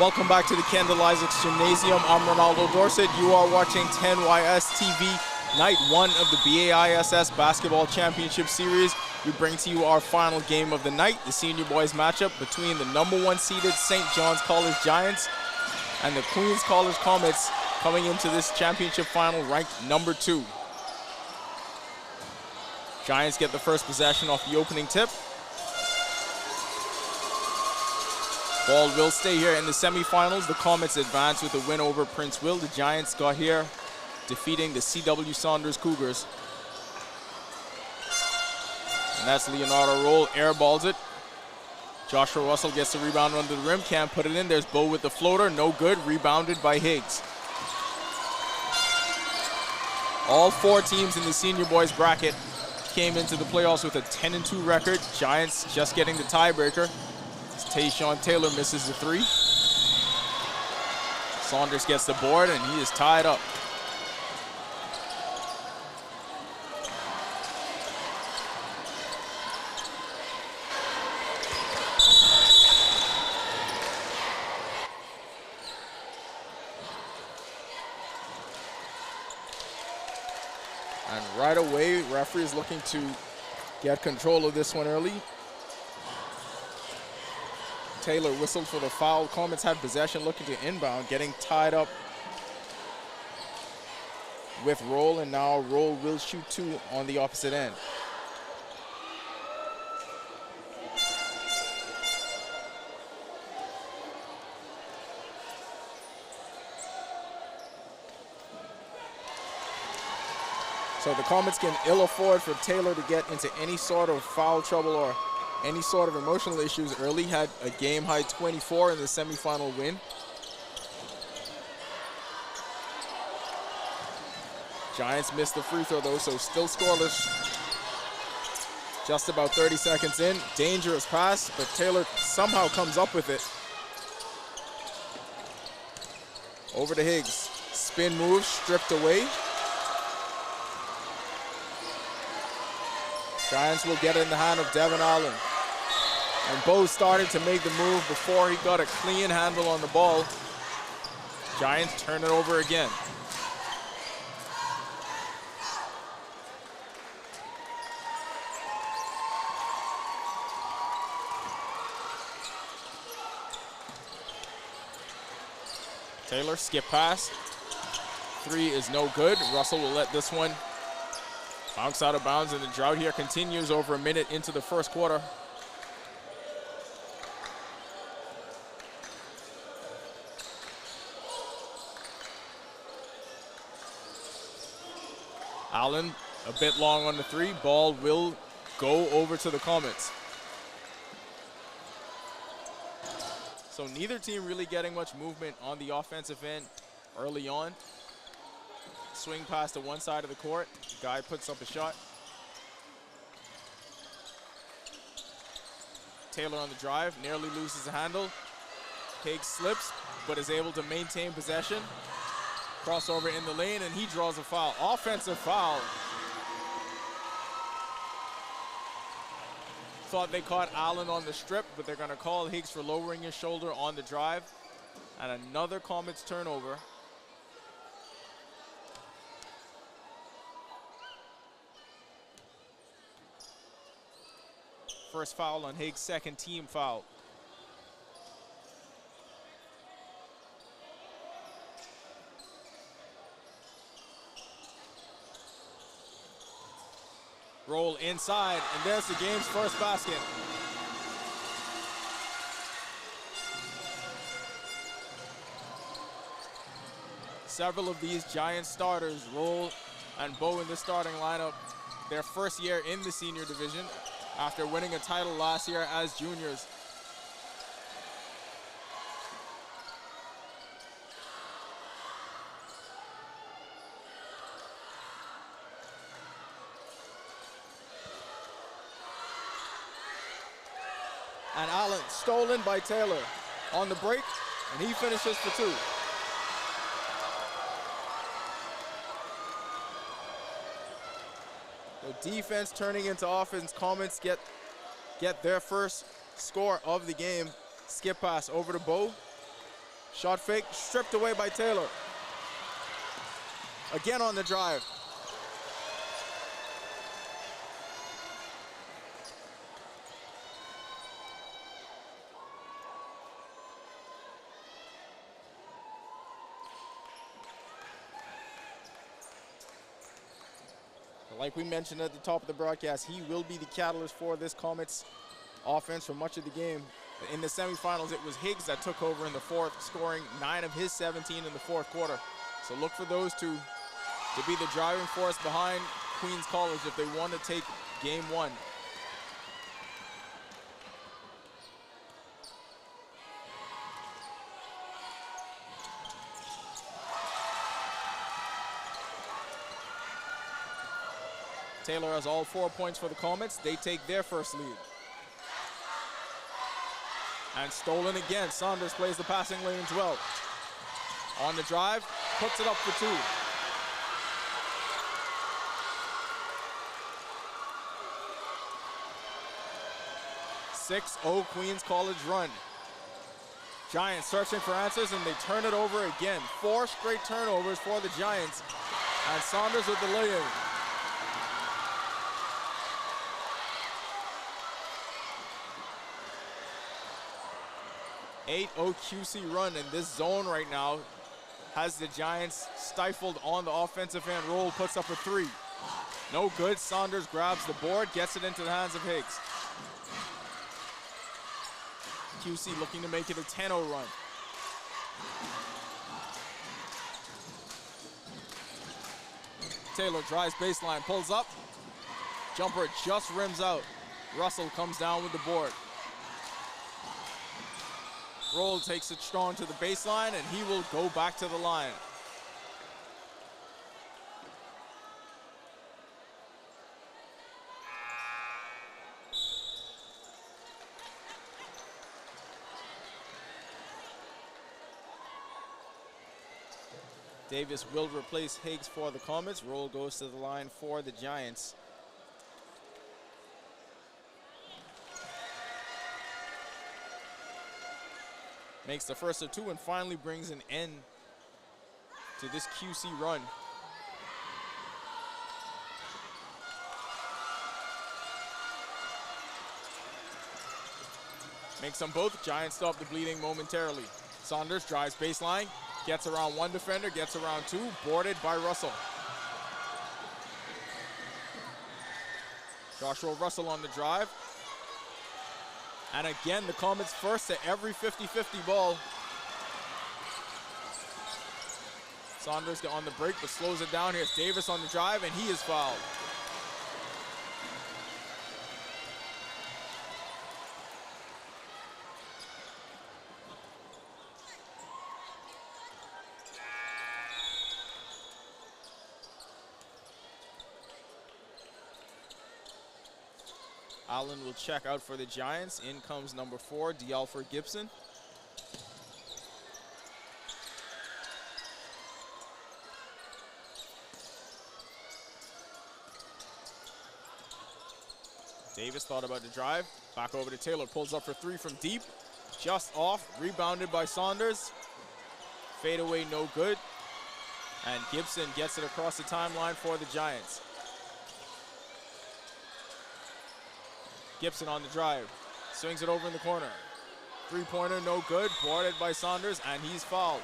Welcome back to the Kendall Isaacs Gymnasium. I'm Ronaldo Dorset. You are watching 10YS TV, Night 1 of the BAISS Basketball Championship Series. We bring to you our final game of the night, the senior boys matchup between the #1 seeded St. John's College Giants and the Queens College Comets, coming into this championship final ranked #2. Giants get the first possession off the opening tip. Ball will stay here in the semifinals. The Comets advance with a win over Prince Will. The Giants got here defeating the C.W. Saunders Cougars. And that's Leonardo Roll, airballs it. Joshua Russell gets the rebound under the rim, can't put it in. There's Bo with the floater, no good, rebounded by Higgs. All four teams in the senior boys bracket came into the playoffs with a 10-2 record. Giants just getting the tiebreaker. Tayshawn Taylor misses the three. Saunders gets the board and he is tied up. And right away, referee is looking to get control of this one early. Taylor whistled for the foul. Comets had possession, looking to inbound, getting tied up with Roll, and now Roll will shoot two on the opposite end. So the Comets can ill afford for Taylor to get into any sort of foul trouble or any sort of emotional issues early. Had a game-high 24 in the semifinal win. Giants missed the free throw though, so still scoreless. Just about 30 seconds in. Dangerous pass, but Taylor somehow comes up with it. Over to Higgs. Spin move, stripped away. Giants will get it in the hand of Devin Allen. And Bo started to make the move before he got a clean handle on the ball. Giants turn it over again. Taylor, skip pass. Three is no good. Russell will let this one bounce out of bounds, and the drought here continues over a minute into the first quarter. Allen a bit long on the three. Ball will go over to the Comets. So neither team really getting much movement on the offensive end early on. Swing pass to one side of the court. Guy puts up a shot. Taylor on the drive, nearly loses the handle. Higgs slips, but is able to maintain possession. Crossover in the lane, and he draws a foul. Offensive foul. Thought they caught Allen on the strip, but they're gonna call Higgs for lowering his shoulder on the drive. And another Comets turnover. First foul on Higgs, second team foul. Roll inside, and there's the game's first basket. Several of these Giants starters, Roll and Bo in the starting lineup, their first year in the senior division after winning a title last year as juniors. And Allen stolen by Taylor on the break, and he finishes for two. So defense turning into offense. Comets get their first score of the game. Skip pass over to Bo. Shot fake, stripped away by Taylor. Again on the drive. Like we mentioned at the top of the broadcast, he will be the catalyst for this Comets offense for much of the game. In the semifinals, it was Higgs that took over in the fourth, scoring 9 of his 17 in the fourth quarter. So look for those two to be the driving force behind Queens College if they want to take game one. Taylor has all 4 points for the Comets. They take their first lead. And stolen again. Saunders plays the passing lanes well. On the drive, puts it up for 2. .6-0 Queens College run. Giants searching for answers, and they turn it over again. 4 straight turnovers for the Giants. And Saunders with the lay-in. 8-0 QC run, and this zone right now has the Giants stifled on the offensive end. Roll puts up a 3. No good. Saunders grabs the board, gets it into the hands of Higgs. QC looking to make it a 10-0 run. Taylor drives baseline, pulls up. Jumper just rims out. Russell comes down with the board. Roll takes it strong to the baseline, and he will go back to the line. Davis will replace Higgs for the Comets. Roll goes to the line for the Giants. Makes the first of 2 and finally brings an end to this QC run. Makes them both. Giants stop the bleeding momentarily. Saunders drives baseline, gets around 1 defender, gets around 2, boarded by Russell. Joshua Russell on the drive. And again, the Comets first to every 50-50 ball. Saunders on the break, but slows it down. Here's Davis on the drive, and he is fouled. Allen will check out for the Giants. In comes number 4, D'Alford Gibson. Davis thought about the drive. Back over to Taylor. Pulls up for 3 from deep. Just off. Rebounded by Saunders. Fade away, no good. And Gibson gets it across the timeline for the Giants. Gibson on the drive, swings it over in the corner. 3-pointer, no good, boarded by Saunders, and he's fouled.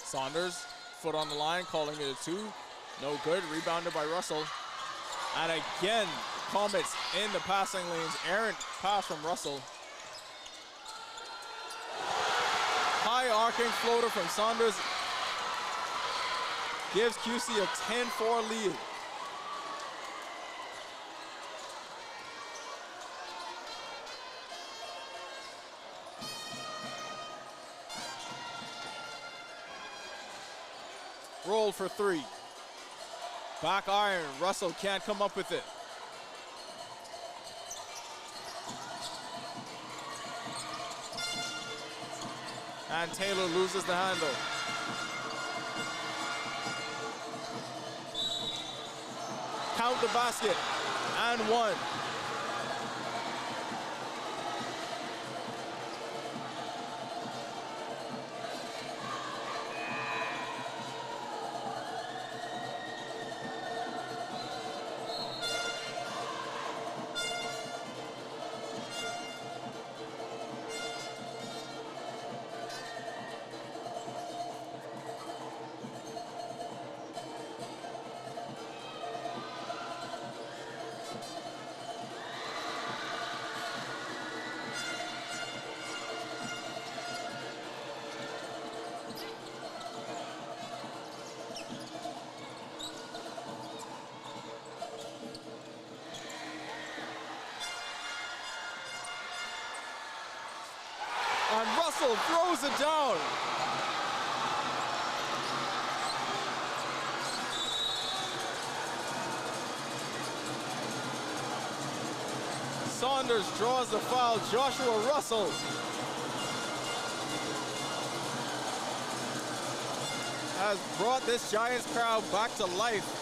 Saunders, foot on the line, calling it a 2. No good, rebounded by Russell. And again, Comets in the passing lanes. Errant pass from Russell. High arcing floater from Saunders gives QC a 10-4 lead. Roll for three. Back iron. Russell can't come up with it. And Taylor loses the handle. Count the basket. And one. And Russell throws it down. Saunders draws the foul. Joshua Russell. Has brought this Giants crowd back to life.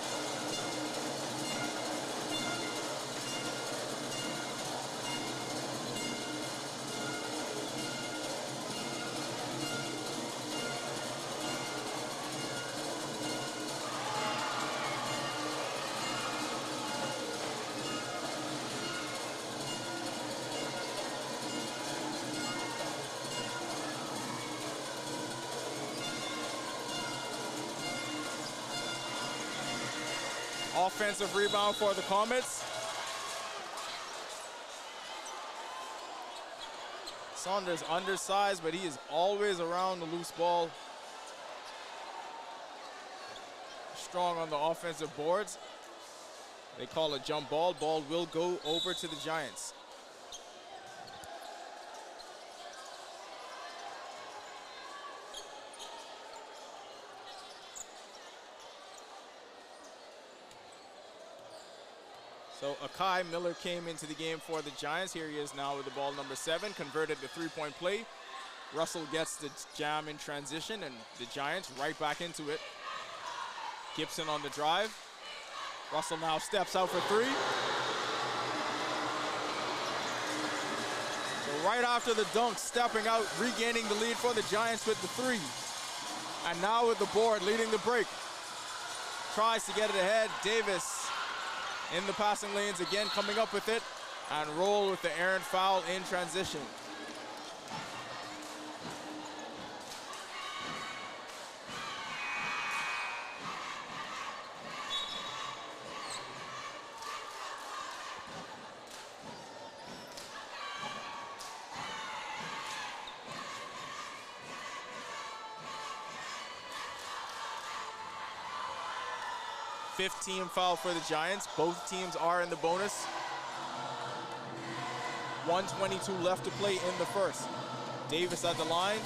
Offensive rebound for the Comets. Saunders undersized, but he is always around the loose ball. Strong on the offensive boards. They call a jump ball. Ball will go over to the Giants. So Akai Miller came into the game for the Giants. Here he is now with the ball, number 7, converted the three-point play. Russell gets the jam in transition, and the Giants right back into it. Gibson on the drive. Russell now steps out for three. So right after the dunk, stepping out, regaining the lead for the Giants with the three. And now with the board, leading the break. Tries to get it ahead. Davis in the passing lanes again, coming up with it, and roll with the errant foul in transition. Fifth team foul for the Giants. Both teams are in the bonus. 1:22 left to play in the first. Davis at the line.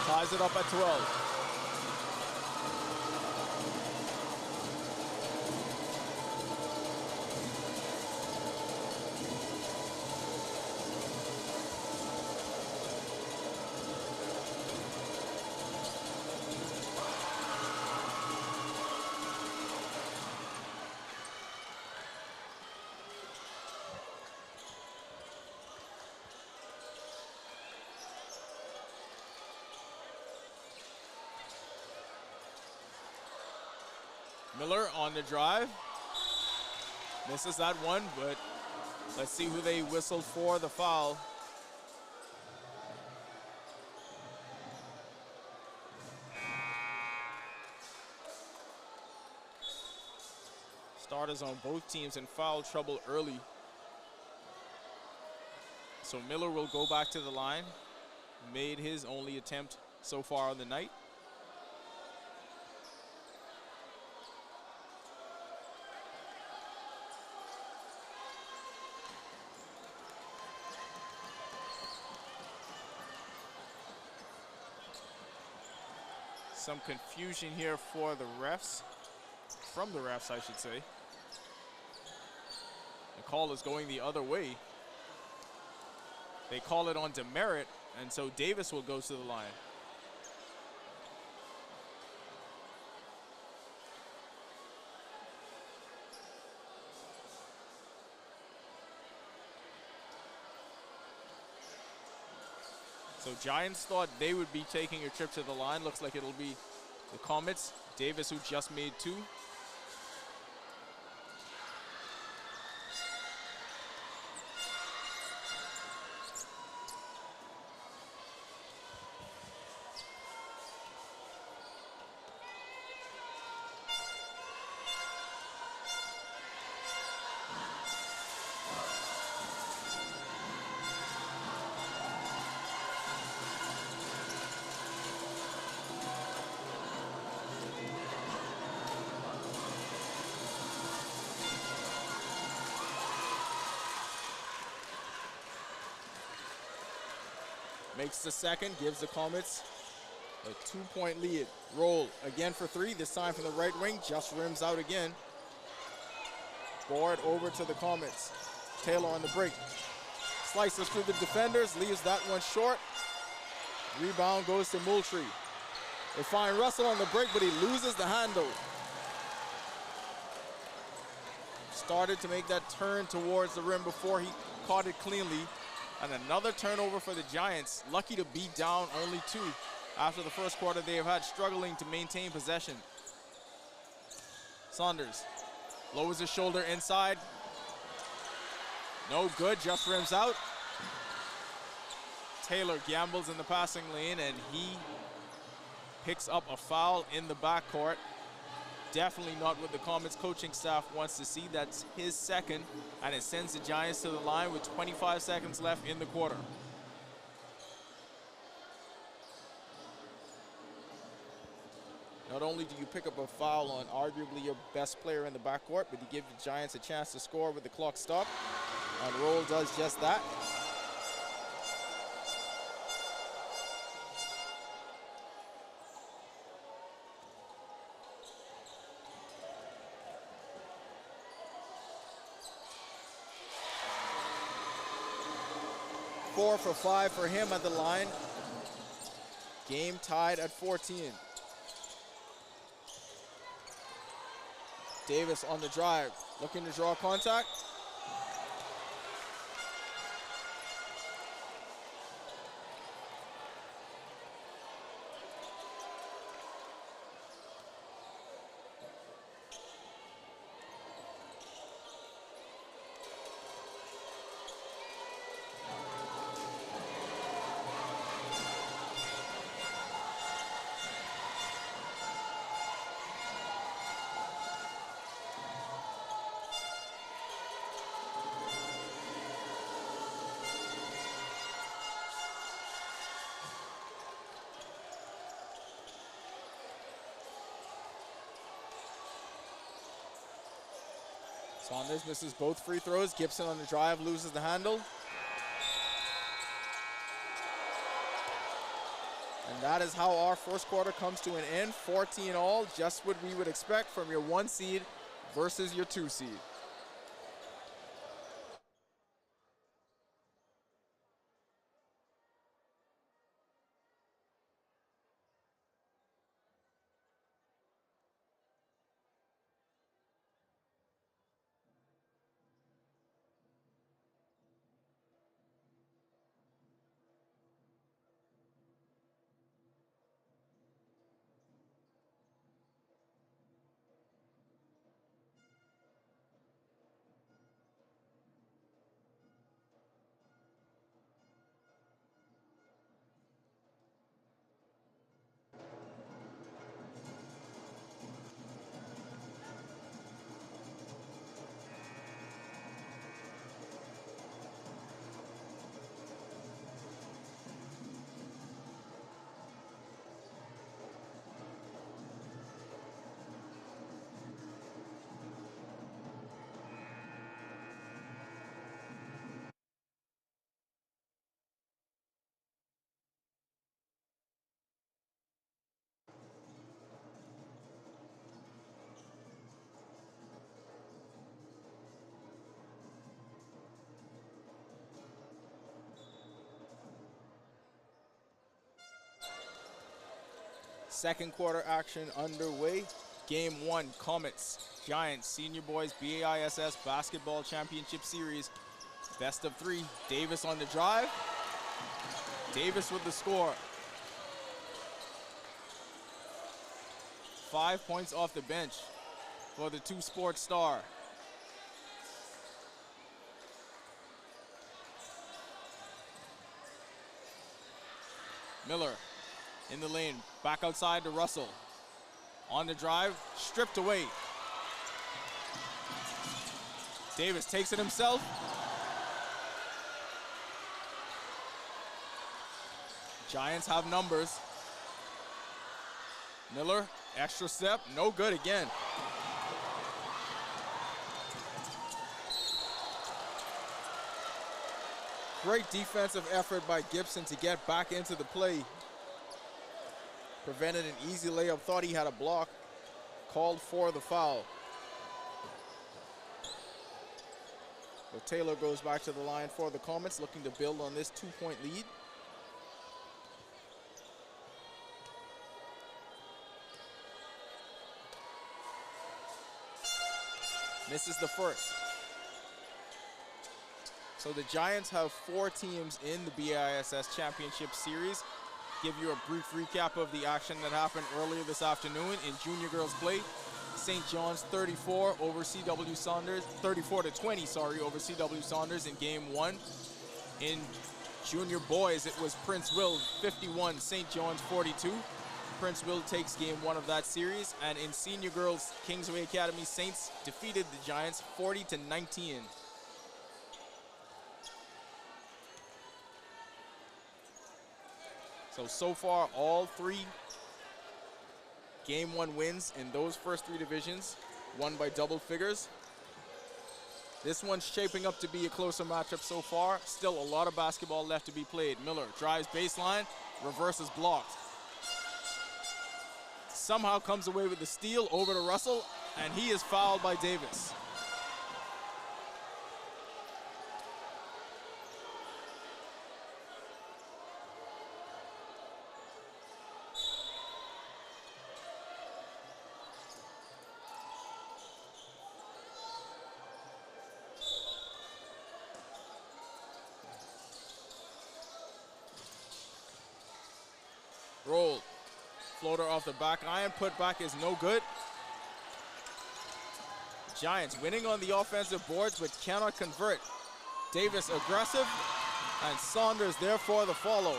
Ties it up at 12. Miller on the drive. Misses that one, but let's see who they whistled for the foul. Starters on both teams in foul trouble early. So Miller will go back to the line. Made his only attempt so far on the night. some confusion here for the refs, from the refs, I should say. The call is going the other way. They call it on demerit, and so Davis will go to the line. So Giants thought they would be taking a trip to the line. Looks like it'll be the Comets. Davis, who just made 2. Makes the second, gives the Comets a 2-point lead. Roll again for 3, this time from the right wing, just rims out again. Board over to the Comets. Taylor on the break. Slices through the defenders, leaves that one short. Rebound goes to Moultrie. They find Russell on the break, but he loses the handle. Started to make that turn towards the rim before he caught it cleanly. And another turnover for the Giants. Lucky to be down only 2 after the first quarter. They have had struggling to maintain possession. Saunders lowers his shoulder inside. No good, just rims out. Taylor gambles in the passing lane, and he picks up a foul in the backcourt. Definitely not what the Comets coaching staff wants to see. That's his second, and it sends the Giants to the line with 25 seconds left in the quarter. Not only do you pick up a foul on arguably your best player in the backcourt, but you give the Giants a chance to score with the clock stopped, and Roll does just that. Four for 5 for him at the line. Game tied at 14. Davis on the drive, looking to draw contact. Saunders misses both free throws. Gibson on the drive, loses the handle. And that is how our first quarter comes to an end. 14 all, just what we would expect from your 1 seed versus your 2 seed. Second quarter action underway. Game 1, Comets, Giants, Senior Boys BAISS Basketball Championship Series. Best of 3. Davis on the drive. Davis with the score. 5 points off the bench for the two-sport star. Miller in the lane, back outside to Russell. On the drive, stripped away. Davis takes it himself. Giants have numbers. Miller, extra step, no good again. Great defensive effort by Gibson to get back into the play. Prevented an easy layup, thought he had a block. Called for the foul. But Taylor goes back to the line for the Comets, looking to build on this 2-point lead. Misses the first. So the Giants have 4 teams in the BAISS Championship Series. Give you a brief recap of the action that happened earlier this afternoon in junior girls play. St. John's 34 over CW Saunders, 34-20, over CW Saunders in game 1. In junior boys, it was Prince Will 51, St. John's 42. Prince Will takes game 1 of that series. And in senior girls, Kingsway Academy Saints defeated the Giants 40-19. So far, all 3 game 1 wins in those first 3 divisions, won by double figures. This one's shaping up to be a closer matchup so far. Still a lot of basketball left to be played. Miller drives baseline, reverses blocked. Somehow comes away with the steal over to Russell, and he is fouled by Davis. Rolled. Floater off the back iron. Put back is no good. Giants winning on the offensive boards but cannot convert. Davis aggressive, and Saunders there for the follow.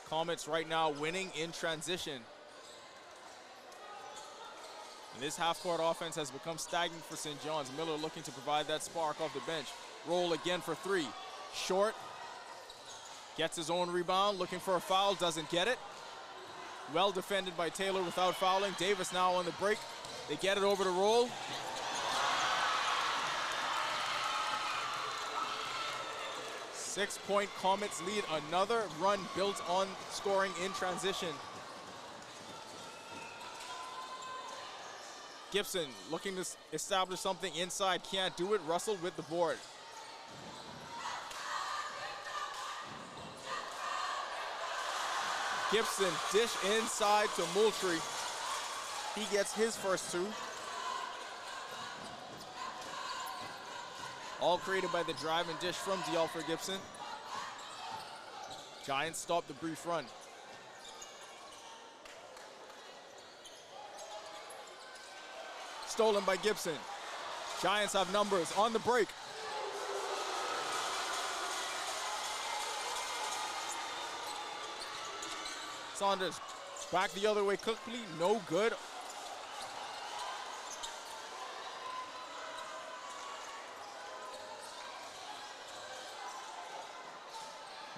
Comets right now winning in transition. And this half-court offense has become stagnant for St. John's. Miller looking to provide that spark off the bench. Roll again for 3. Short. Gets his own rebound, looking for a foul, doesn't get it. Well defended by Taylor without fouling. Davis now on the break. They get it over to Roll. Six-point Comets lead. Another run built on scoring in transition. Gibson looking to establish something inside, can't do it. Russell with the board. Gibson dish inside to Moultrie. He gets his first 2. All created by the drive and dish from D'Alford Gibson. Giants stop the brief run. Stolen by Gibson. Giants have numbers on the break. Saunders back the other way quickly, no good.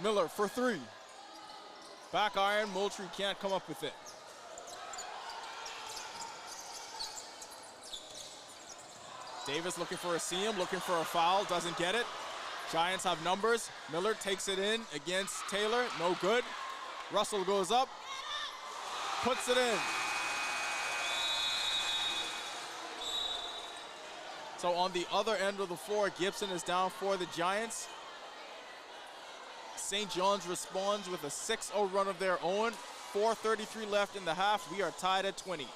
Miller for 3. Back iron, Moultrie can't come up with it. Davis looking for a seam, looking for a foul, doesn't get it. Giants have numbers. Miller takes it in against Taylor, no good. Russell goes up, puts it in. So on the other end of the floor, Gibson is down for the Giants. St. John's responds with a 6-0 run of their own. 4:33 left in the half. We are tied at 20.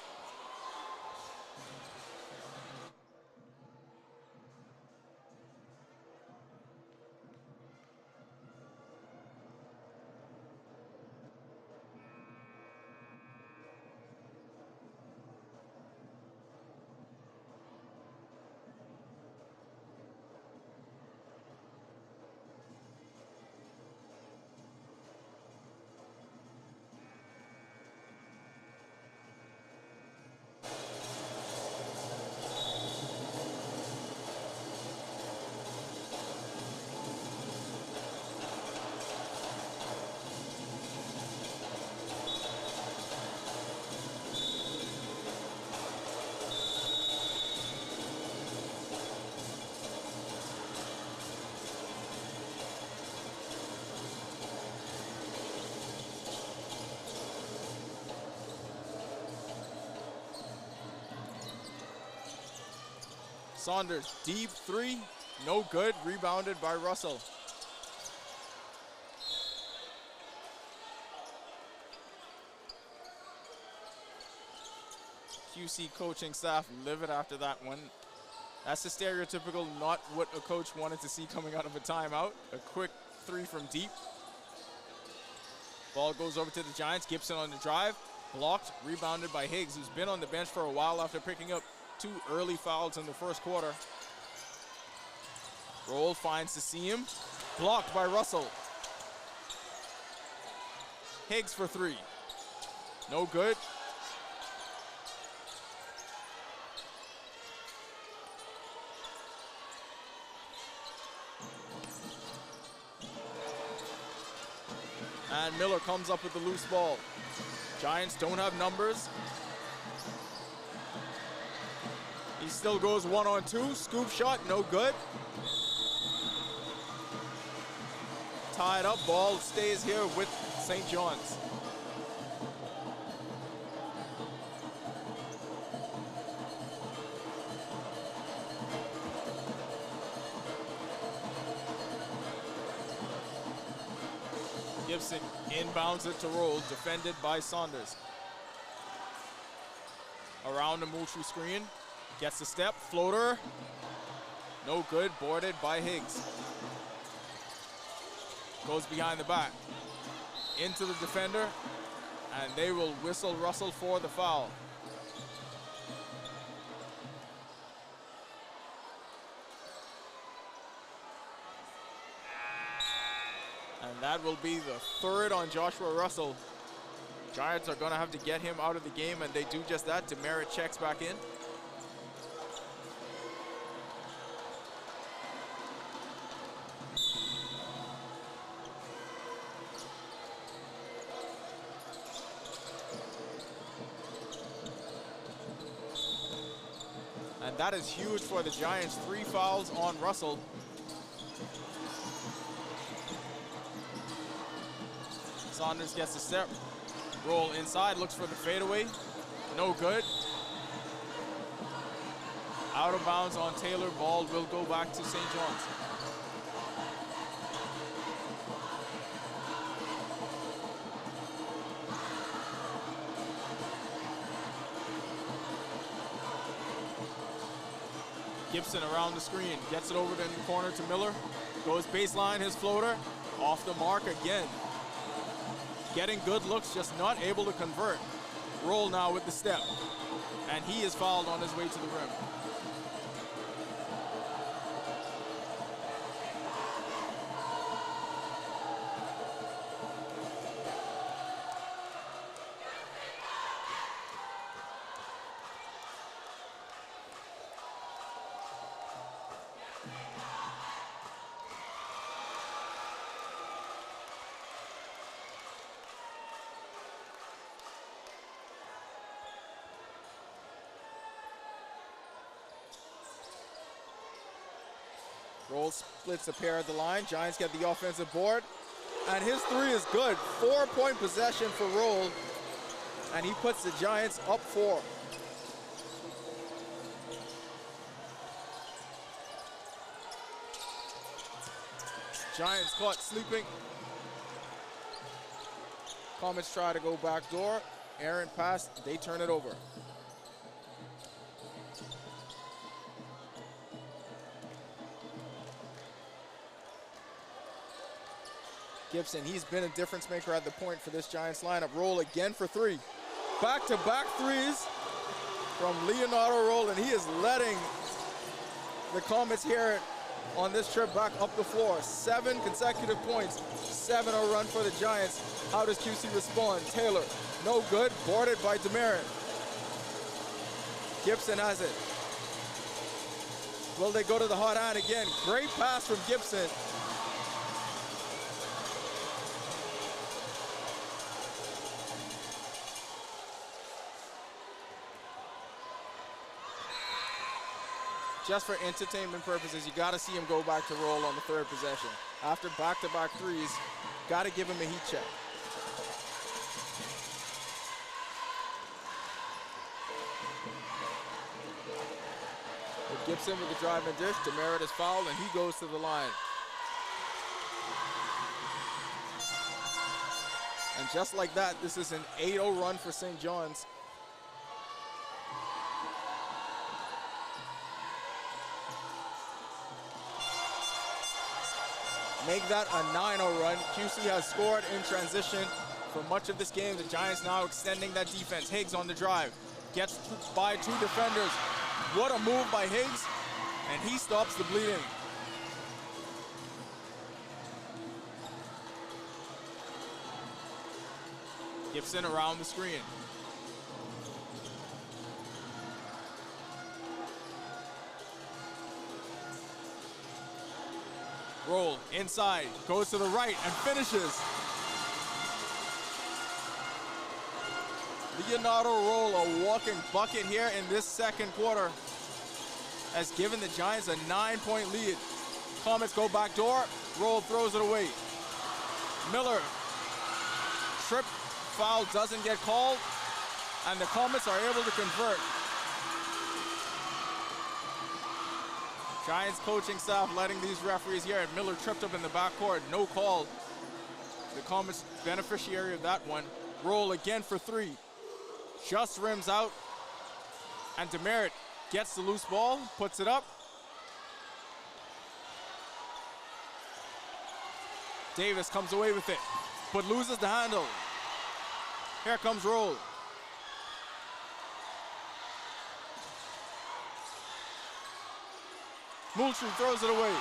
Saunders, deep three, no good, rebounded by Russell. QC coaching staff livid after that one. That's the stereotypical, not what a coach wanted to see coming out of a timeout. A quick three from deep. Ball goes over to the Giants. Gibson on the drive, blocked, rebounded by Higgs, who's been on the bench for a while after picking up 2 early fouls in the first quarter. Roll finds the seam, blocked by Russell. Higgs for 3, no good. And Miller comes up with the loose ball. Giants don't have numbers. He still goes 1-on-2, scoop shot, no good. Tied up, ball stays here with St. John's. Gibson inbounds it to Roll, defended by Saunders. Around the Moultrie screen, gets the step, floater, no good, boarded by Higgs. Goes behind the back, into the defender, and they will whistle Russell for the foul. And that will be the 3rd on Joshua Russell. Giants are going to have to get him out of the game, and they do just that. Demerit checks back in. And that is huge for the Giants. 3 fouls on Russell. Saunders gets the step. Roll inside, looks for the fadeaway. No good. Out of bounds on Taylor. Ball will go back to St. John's. Gibson around the screen, gets it over in the corner to Miller. Goes baseline, his floater. Off the mark again. Getting good looks, just not able to convert. Roll now with the step. And he is fouled on his way to the rim. Roll splits a pair at the line. Giants get the offensive board. And his 3 is good. 4-point possession for Roll. And he puts the Giants up 4. Giants caught sleeping. Comets try to go back door. Errant pass, they turn it over. Gibson, he's been a difference maker at the point for this Giants lineup. Roll again for three. Back-to-back threes from Leonardo Roll, and he is letting the Comets hear it on this trip back up the floor. 7 consecutive points, 7-0 run for the Giants. How does QC respond? Taylor, no good, boarded by Demerit. Gibson has it. Will they go to the hot hand again? Great pass from Gibson. Just for entertainment purposes, you got to see him go back to Roll on the third possession. After back-to-back threes, got to give him a heat check. With Gibson with the drive and dish, Demerit is fouled, and he goes to the line. And just like that, this is an 8-0 run for St. John's. Make that a 9-0 run. QC has scored in transition for much of this game. The Giants now extending that defense. Higgs on the drive. Gets by 2 defenders. What a move by Higgs. And he stops the bleeding. Gibson around the screen. Roll inside, goes to the right and finishes. Leonardo Roll, a walking bucket here in this second quarter, has given the Giants a 9-point lead. Comets go back door, Roll throws it away. Miller, trip foul doesn't get called, and the Comets are able to convert. Giants coaching staff letting these referees hear it. Miller tripped up in the backcourt, no call. The Comets beneficiary of that one. Roll again for 3. Just rims out, and Demerit gets the loose ball, puts it up. Davis comes away with it, but loses the handle. Here comes Roll. Moultrie throws it away.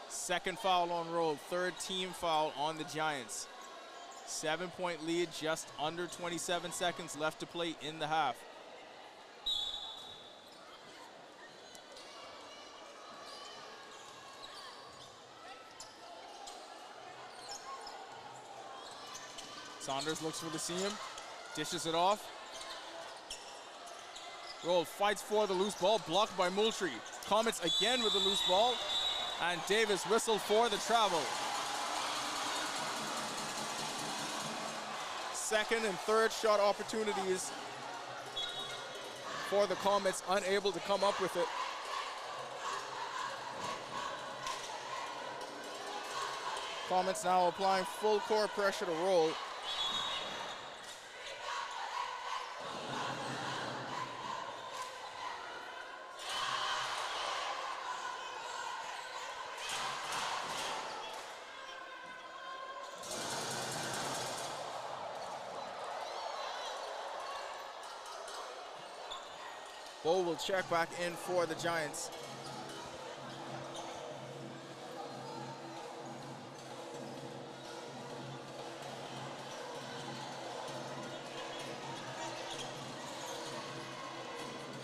Second foul on Roll, third team foul on the Giants. 7-point lead, just under 27 seconds left to play in the half. Saunders looks for the seam, dishes it off. Roll fights for the loose ball, blocked by Moultrie. Comets again with the loose ball, and Davis whistled for the travel. Second and third shot opportunities for the Comets, unable to come up with it. Comets now applying full court pressure to Roll. Bo will check back in for the Giants.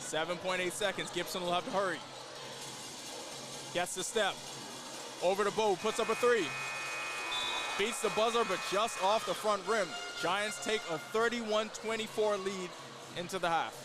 .8 seconds. Gibson will have to hurry. Gets the step. Over to Bo, puts up a 3. Beats the buzzer, but just off the front rim. Giants take a 31-24 lead into the half.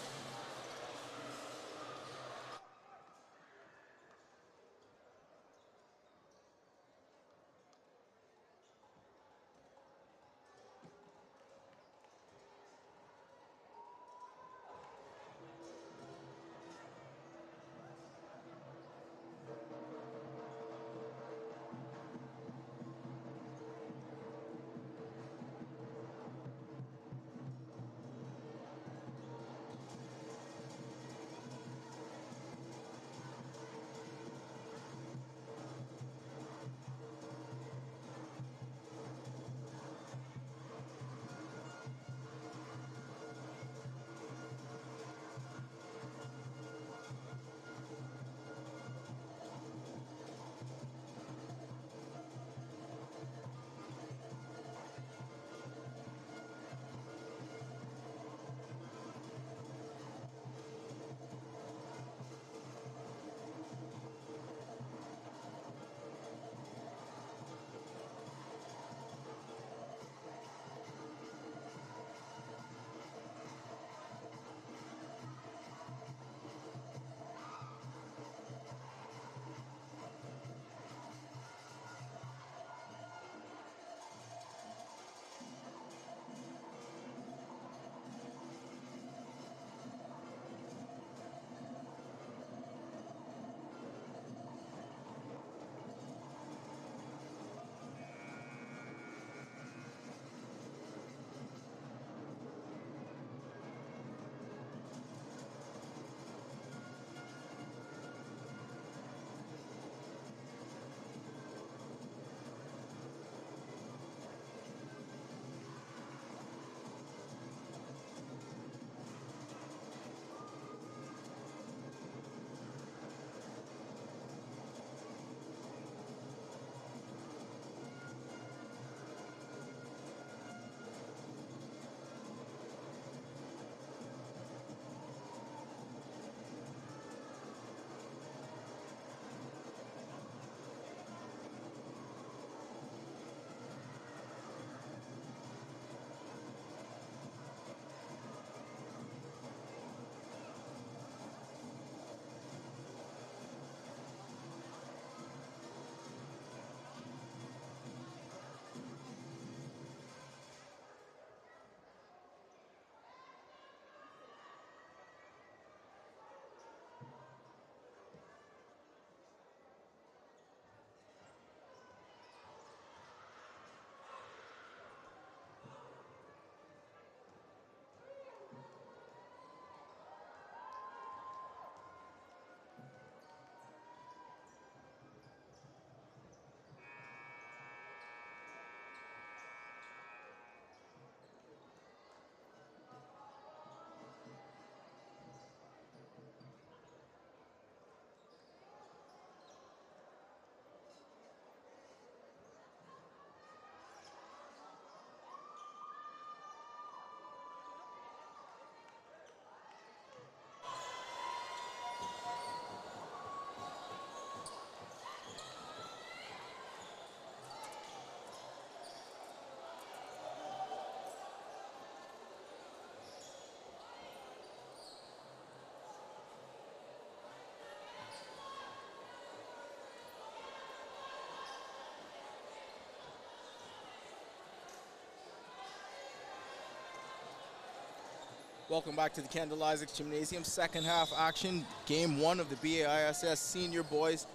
Welcome back to the Kendall Isaacs Gymnasium. Second half action, game 1 of the BAISS Senior Boys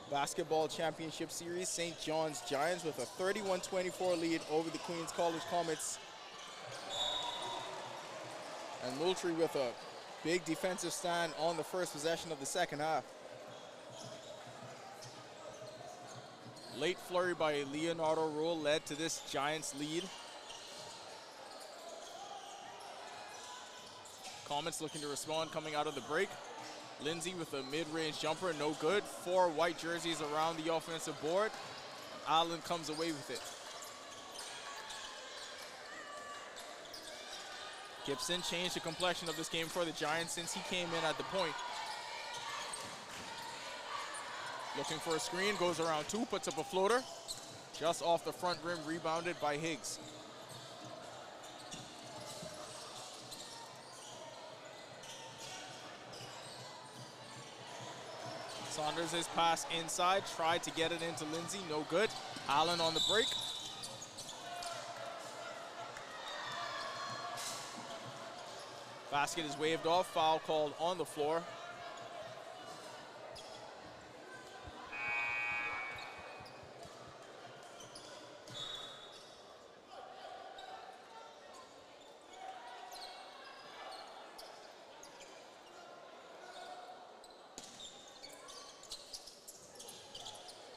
Basketball Championship Series. St. John's Giants with a 31-24 lead over the Queens College Comets. And Moultrie with a big defensive stand on the first possession of the second half. Late flurry by Leonardo Rule led to this Giants lead. Comets looking to respond coming out of the break. Lindsay with a mid-range jumper, no good. 4 white jerseys around the offensive board. Allen comes away with it. Gibson changed the complexion of this game for the Giants since he came in at the point. Looking for a screen, goes around 2, puts up a floater. Just off the front rim, rebounded by Higgs. Saunders' pass inside, tried to get it into Lindsay, no good. Allen on the break. Basket is waved off, foul called on the floor.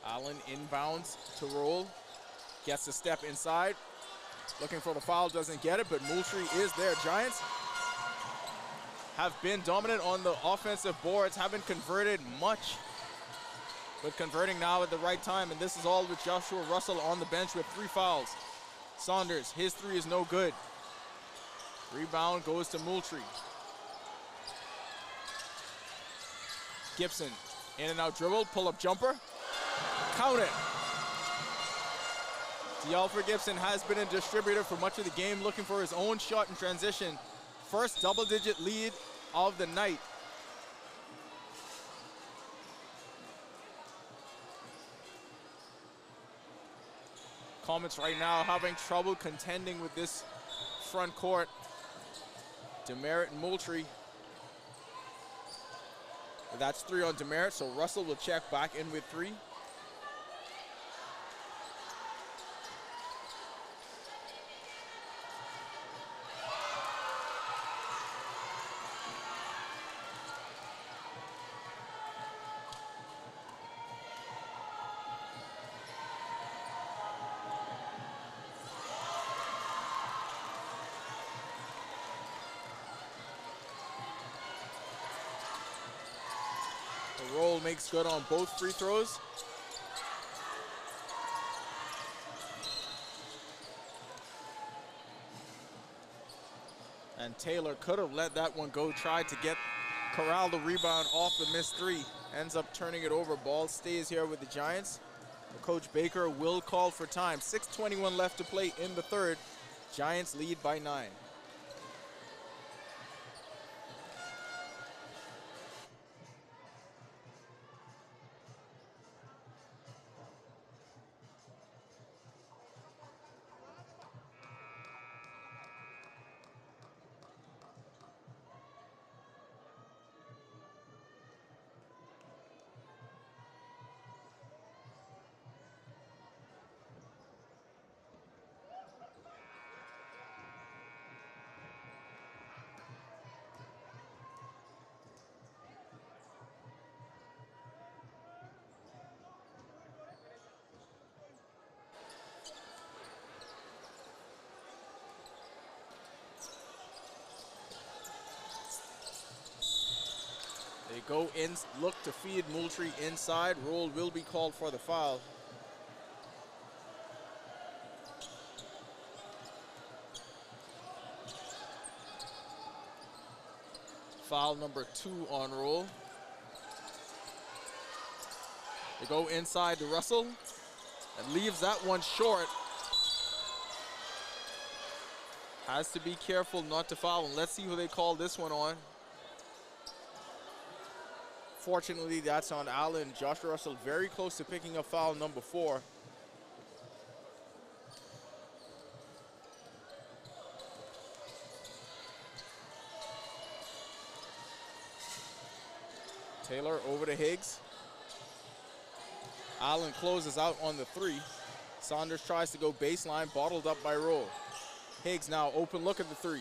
Allen inbounds to Roll, gets a step inside, looking for the foul, doesn't get it, but Moultrie is there. Giants have been dominant on the offensive boards, haven't converted much, but converting now at the right time, and this is all with Joshua Russell on the bench with 3 fouls. Saunders, his 3 is no good. Rebound goes to Moultrie. Gibson, in and out dribble, pull-up jumper. Count it. DeAlfred Gibson has been a distributor for much of the game, looking for his own shot in transition. First double-digit lead of the night. Comets right now having trouble contending with this front court. Demerit and Moultrie. That's 3 on Demerit, so Russell will check back in with 3. Roll makes good on both free throws. And Taylor could have let that one go, tried to corral the rebound off the missed 3. Ends up turning it over. Ball stays here with the Giants. Coach Baker will call for time. 6:21 left to play in the third. Giants lead by 9. They go in, look to feed Moultrie inside. Roll will be called for the foul. Foul number 2 on Roll. They go inside to Russell and leaves that one short. Has to be careful not to foul. And let's see who they call this one on. Fortunately, that's on Allen. Joshua Russell very close to picking up foul number 4. Taylor over to Higgs. Allen closes out on the 3. Saunders tries to go baseline, bottled up by Roll. Higgs now open look at the 3.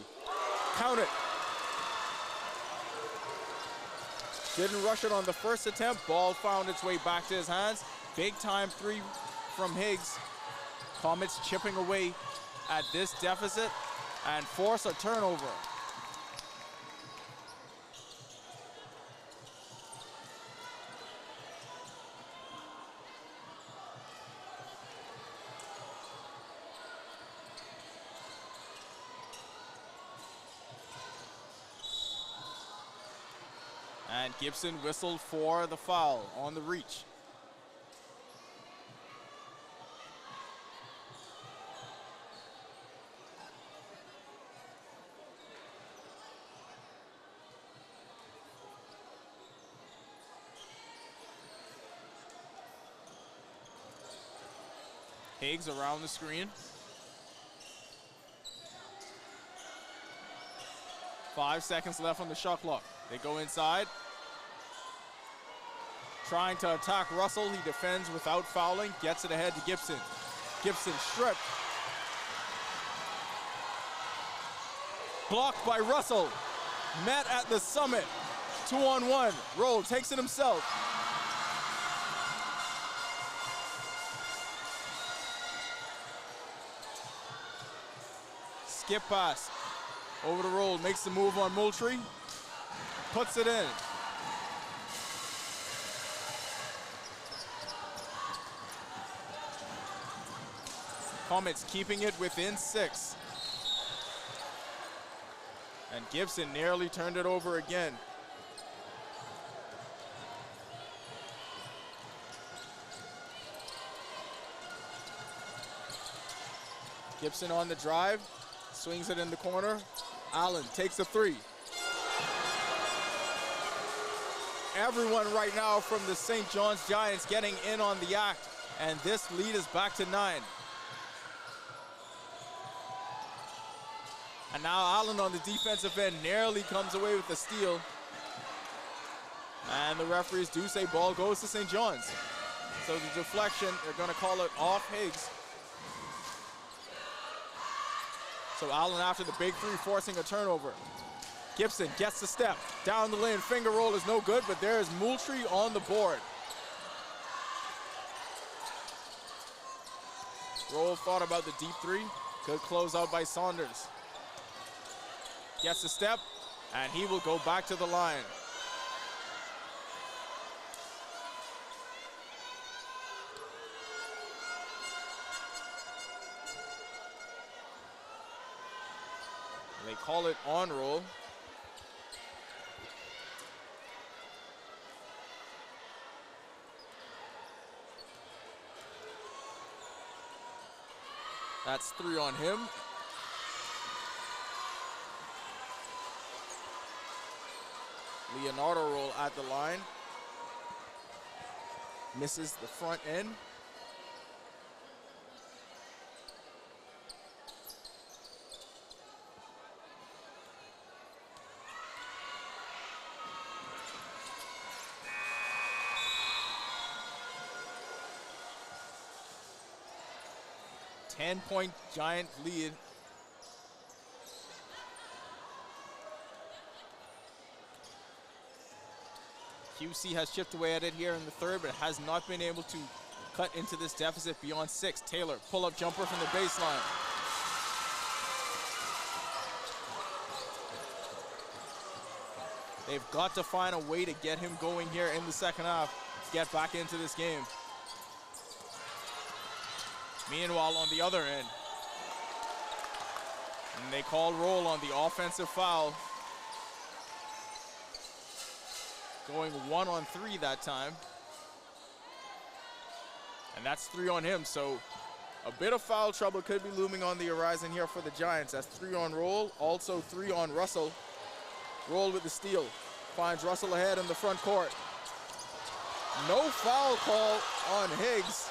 Count it. Didn't rush it on the first attempt. Ball found its way back to his hands. Big time 3 from Higgs. Comets chipping away at this deficit and force a turnover. And Gibson whistled for the foul on the reach. Higgs around the screen. 5 seconds left on the shot clock. They go inside. Trying to attack Russell. He defends without fouling. Gets it ahead to Gibson. Gibson stripped. Blocked by Russell. Met at the summit. 2-on-1. Roll takes it himself. Skip pass. Over the Roll. Makes the move on Moultrie. Puts it in. Comets keeping it within 6. And Gibson nearly turned it over again. Gibson on the drive, swings it in the corner. Allen takes a 3. Everyone right now from the St. John's Giants getting in on the act, and this lead is back to 9. And now Allen on the defensive end nearly comes away with the steal. And the referees do say ball goes to St. John's. So the deflection, they're going to call it off Higgs. So Allen after the big 3 forcing a turnover. Gibson gets the step. Down the lane, finger roll is no good, but there is Moultrie on the board. Roll thought about the deep 3. Good close out by Saunders. Gets the step, and he will go back to the line. They call it on Roll. That's 3 on him. Leonardo Roll at the line. Misses the front end. Ten-point Giant lead. QC has chipped away at it here in the 3rd, but has not been able to cut into this deficit beyond 6. Taylor, pull-up jumper from the baseline. They've got to find a way to get him going here in the second half to get back into this game. Meanwhile, on the other end, and they call Roll on the offensive foul. Going 1 on 3 that time. And that's 3 on him, so a bit of foul trouble could be looming on the horizon here for the Giants. That's 3 on Roll, also 3 on Russell. Roll with the steal, finds Russell ahead in the front court. No foul call on Higgs.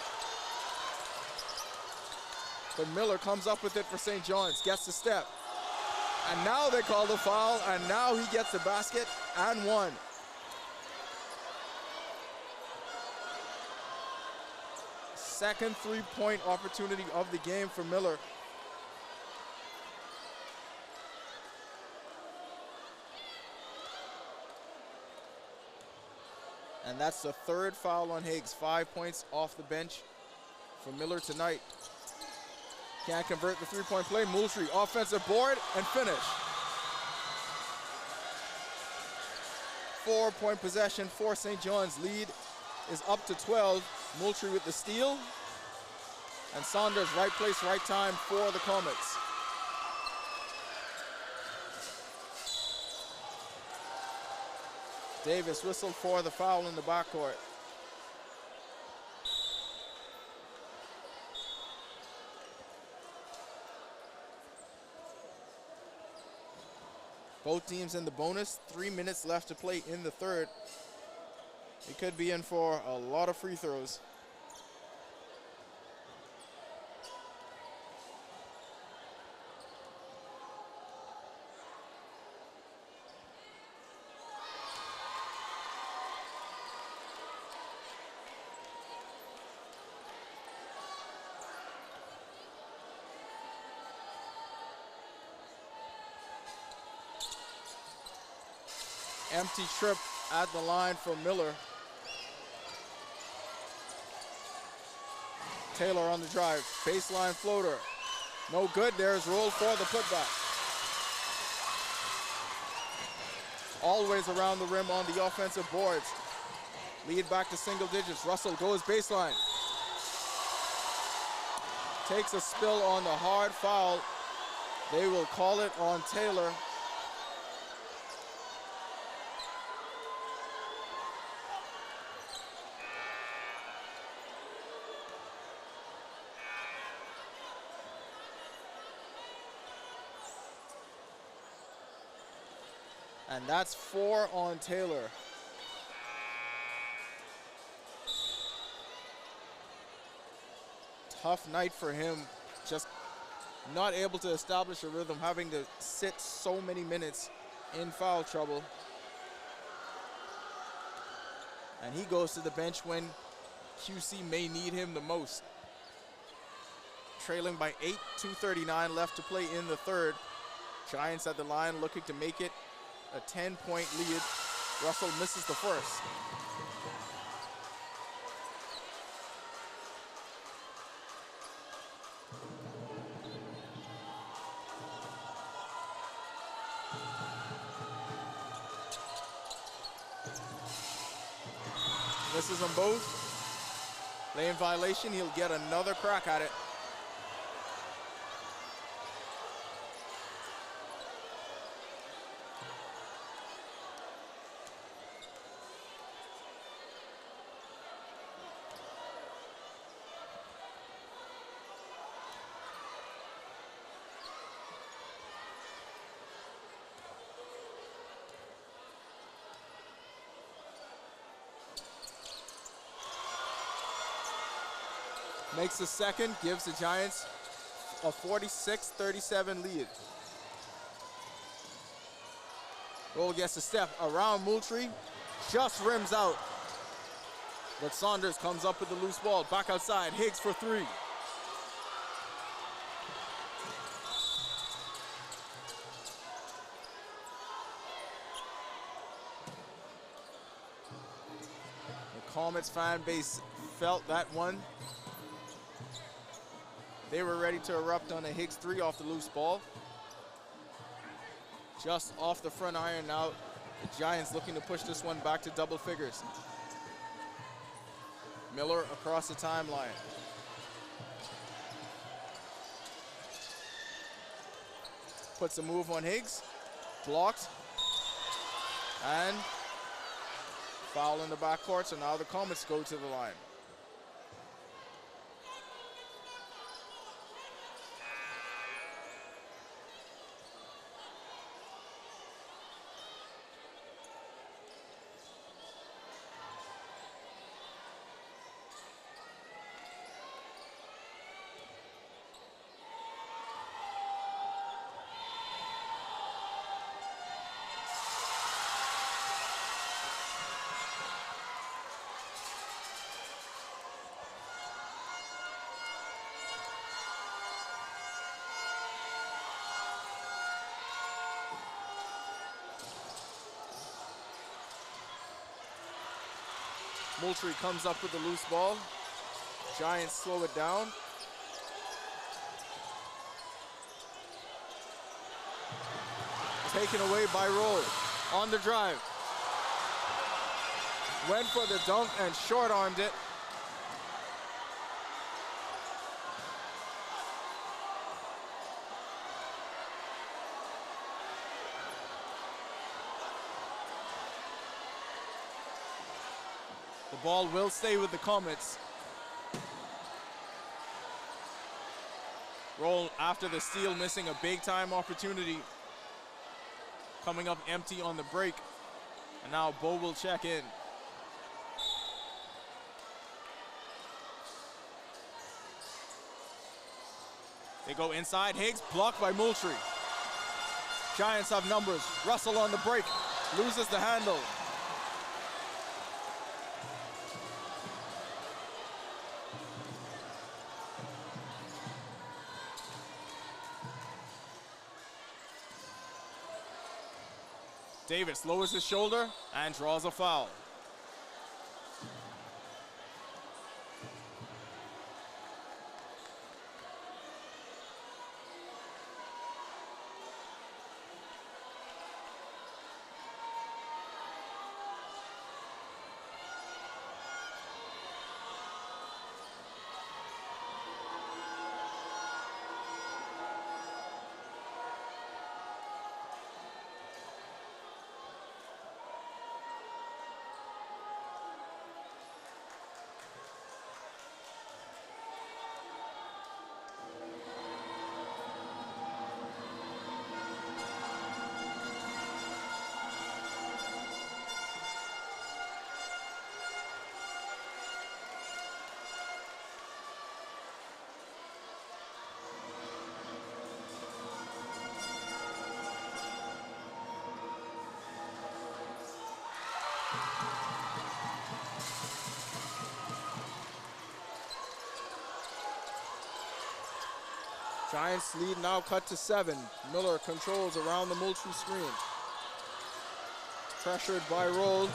But Miller comes up with it for St. John's, gets the step. And now they call the foul, and now he gets the basket and 1. second three-point opportunity of the game for Miller. And that's the third foul on Higgs. 5 points off the bench for Miller tonight. Can't convert the three-point play. Moultrie, offensive board and finish. 4-point possession for St. John's. Lead is up to 12. Moultrie with the steal. And Saunders, right place, right time for the Comets. Davis whistled for the foul in the backcourt. Both teams in the bonus. 3 minutes left to play in the third. It could be in for a lot of free throws. Empty trip at the line for Miller. Taylor on the drive, baseline floater. No good, there's roll for the putback. Always around the rim on the offensive boards. Lead back to single digits. Russell goes baseline. Takes a spill on the hard foul. They will call it on Taylor. And that's 4 on Taylor. Tough night for him, just not able to establish a rhythm, having to sit so many minutes in foul trouble. And he goes to the bench when QC may need him the most. Trailing by 8, 2:39 left to play in the third. Giants at the line looking to make it a 10-point lead. Russell misses the first. Misses them both. Lane violation, he'll get another crack at it. Makes the second, gives the Giants a 46-37 lead. Roll gets a step around Moultrie, just rims out. But Saunders comes up with the loose ball, back outside, Higgs for 3. The Comets fan base felt that one. They were ready to erupt on a Higgs 3 off the loose ball. Just off the front iron now. The Giants looking to push this one back to double figures. Miller across the timeline. Puts a move on Higgs. Blocked. And foul in the backcourt, so now the Comets go to the line. Moultrie comes up with the loose ball. Giants slow it down. Taken away by Roll. On the drive. Went for the dunk and short-armed it. The ball will stay with the Comets. Roll after the steal, missing a big-time opportunity. Coming up empty on the break. And now Bo will check in. They go inside. Higgs blocked by Moultrie. Giants have numbers. Russell on the break. Loses the handle. Davis lowers his shoulder and draws a foul. Giants lead now cut to 7. Miller controls around the Moultrie screen. Pressured by Roll.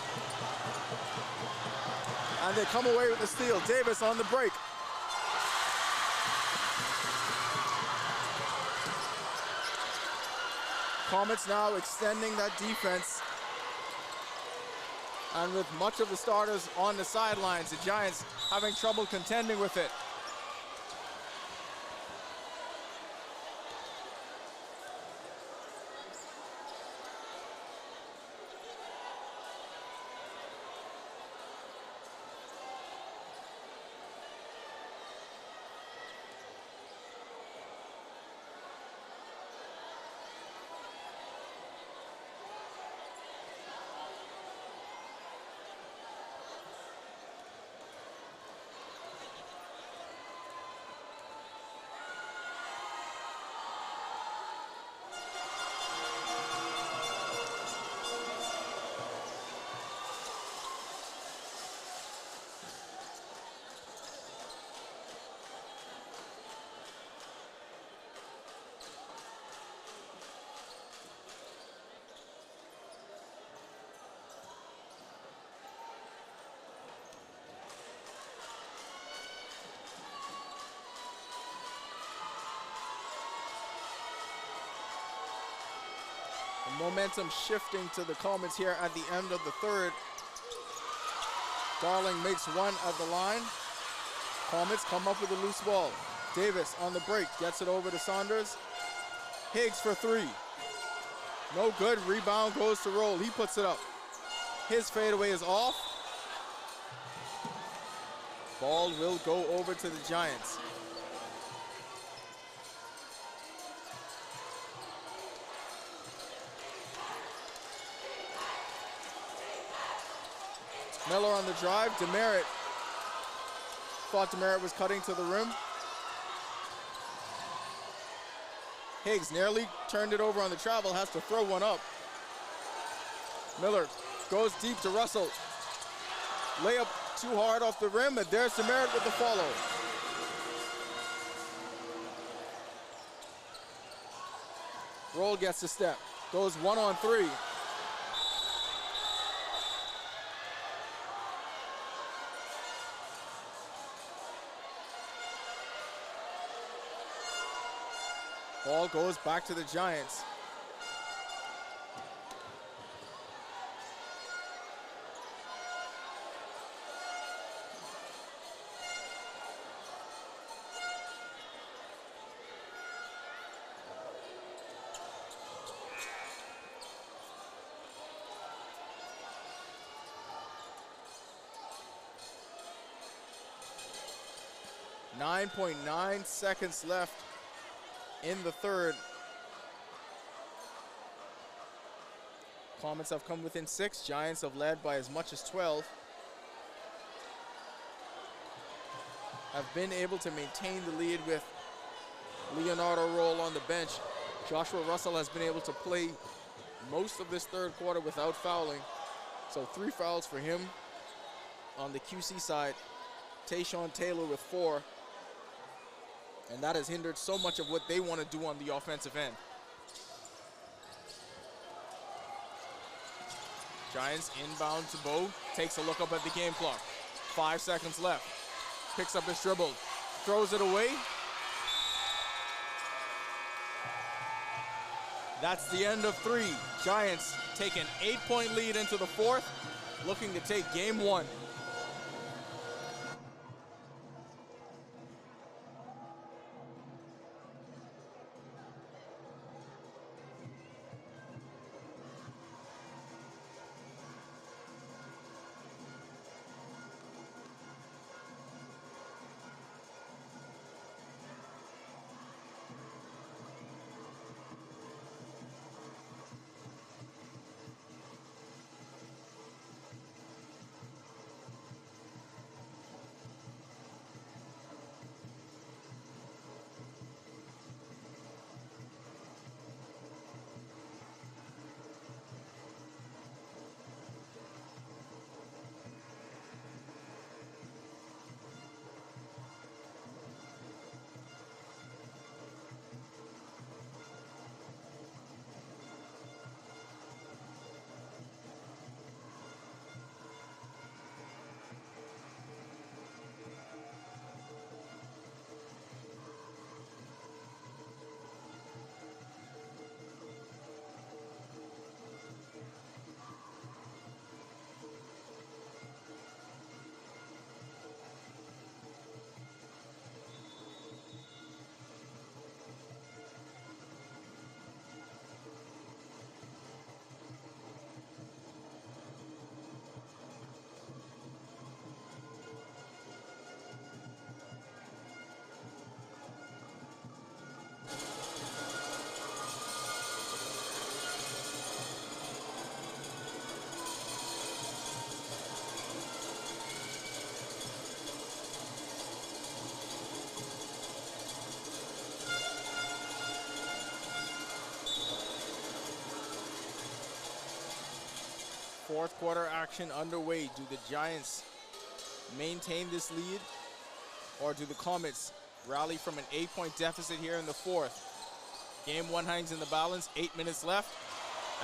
And they come away with the steal. Davis on the break. Comets now extending that defense. And with much of the starters on the sidelines, the Giants having trouble contending with it. Momentum shifting to the Comets here at the end of the third. Darling makes one at the line. Comets come up with a loose ball. Davis on the break, gets it over to Saunders. Higgs for 3. No good, rebound goes to Roll. He puts it up. His fadeaway is off. Ball will go over to the Giants. Miller on the drive. Demerit. Thought Demerit was cutting to the rim. Higgs nearly turned it over on the travel. Has to throw one up. Miller goes deep to Russell. Layup too hard off the rim, and there's Demerit with the follow. Roll gets the step. Goes 1-on-3. Ball goes back to the Giants. .9 seconds left in the third. Comets have come within 6. Giants have led by as much as 12. Have been able to maintain the lead with Leonardo Roll on the bench. Joshua Russell has been able to play most of this third quarter without fouling. So 3 fouls for him. On the QC side, Tayshawn Taylor with 4. And that has hindered so much of what they want to do on the offensive end. Giants inbound to Bo. Takes a look up at the game clock. 5 seconds left. Picks up his dribble. Throws it away. That's the end of 3. Giants take an 8-point lead into the fourth, looking to take game 1. Fourth quarter action underway. Do the Giants maintain this lead, or do the Comets rally from an 8-point deficit here in the fourth? Game 1 hangs in the balance, 8 minutes left.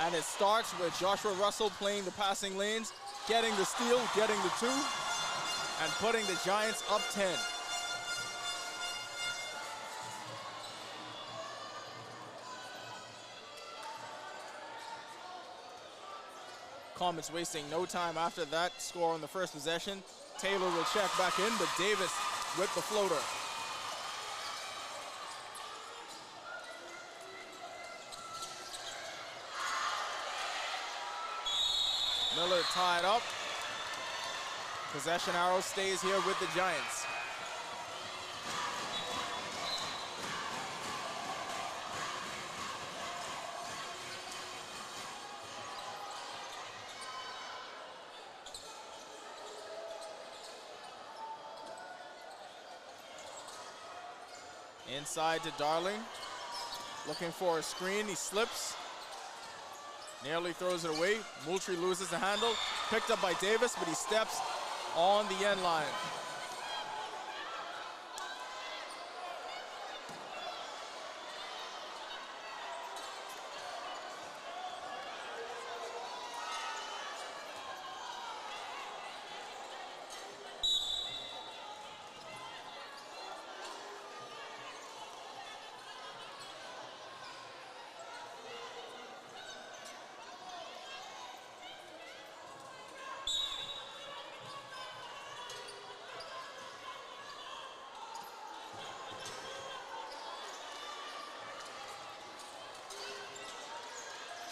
And it starts with Joshua Russell playing the passing lanes, getting the steal, getting the 2, and putting the Giants up 10. Comets wasting no time after that score on the first possession. Taylor will check back in, but Davis with the floater. Miller tied up. Possession arrow stays here with the Giants. Inside to Darling, looking for a screen, he slips, nearly throws it away. Moultrie loses the handle, picked up by Davis, but he steps on the end line.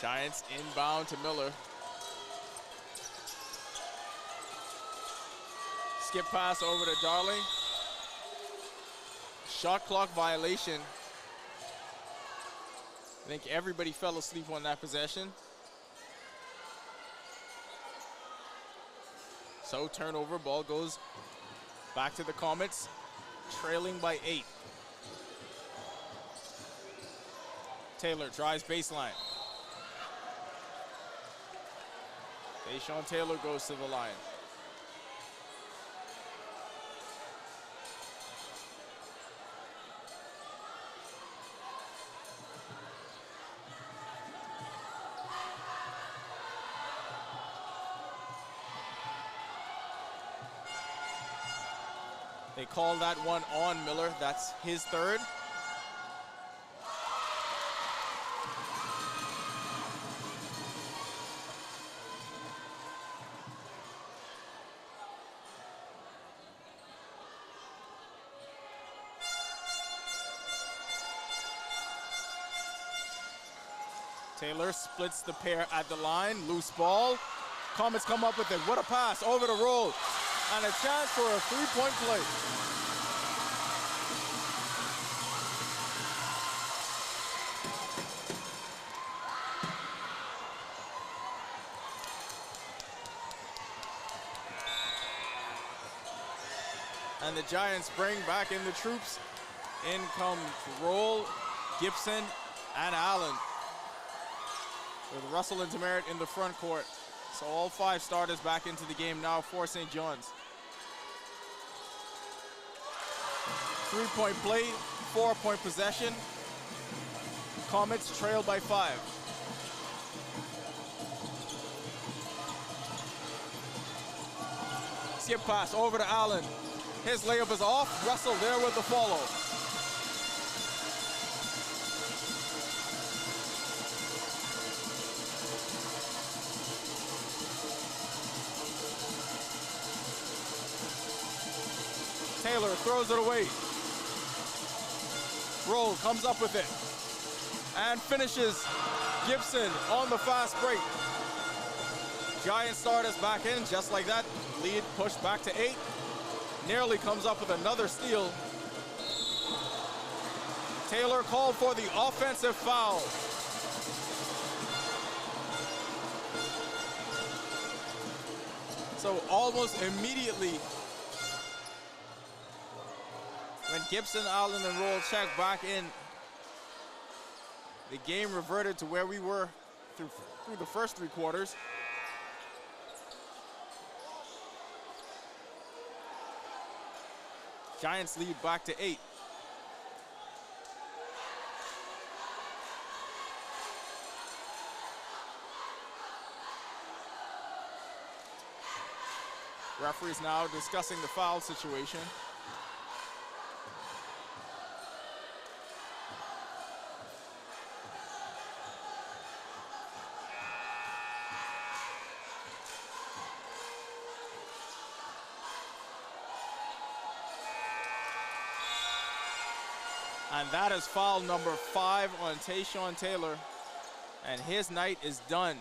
Giants inbound to Miller. Skip pass over to Darling. Shot clock violation. I think everybody fell asleep on that possession. So turnover, ball goes back to the Comets, trailing by 8. Taylor drives baseline. Deshaun Taylor goes to the line. They call that one on Miller. That's his third. Taylor splits the pair at the line. Loose ball. Comets come up with it. What a pass over the roll. And a chance for a three-point play. And the Giants bring back in the troops. In comes Roll, Gibson, and Allen. With Russell and Demerit in the front court. So all 5 starters back into the game now for St. John's. 3-point play, 4-point possession. Comets trail by 5. Skip pass over to Allen. His layup is off. Russell there with the follow. Taylor throws it away. Roll comes up with it and finishes. Gibson on the fast break. Giant starters back in just like that. Lead pushed back to 8. Nearly comes up with another steal. Taylor called for the offensive foul. So almost immediately, when Gibson, Allen, and Roll checked back in, the game reverted to where we were through the first 3 quarters. Giants lead back to 8. Referees now discussing the foul situation. And that is foul number 5 on Deshaun Taylor. And his night is done.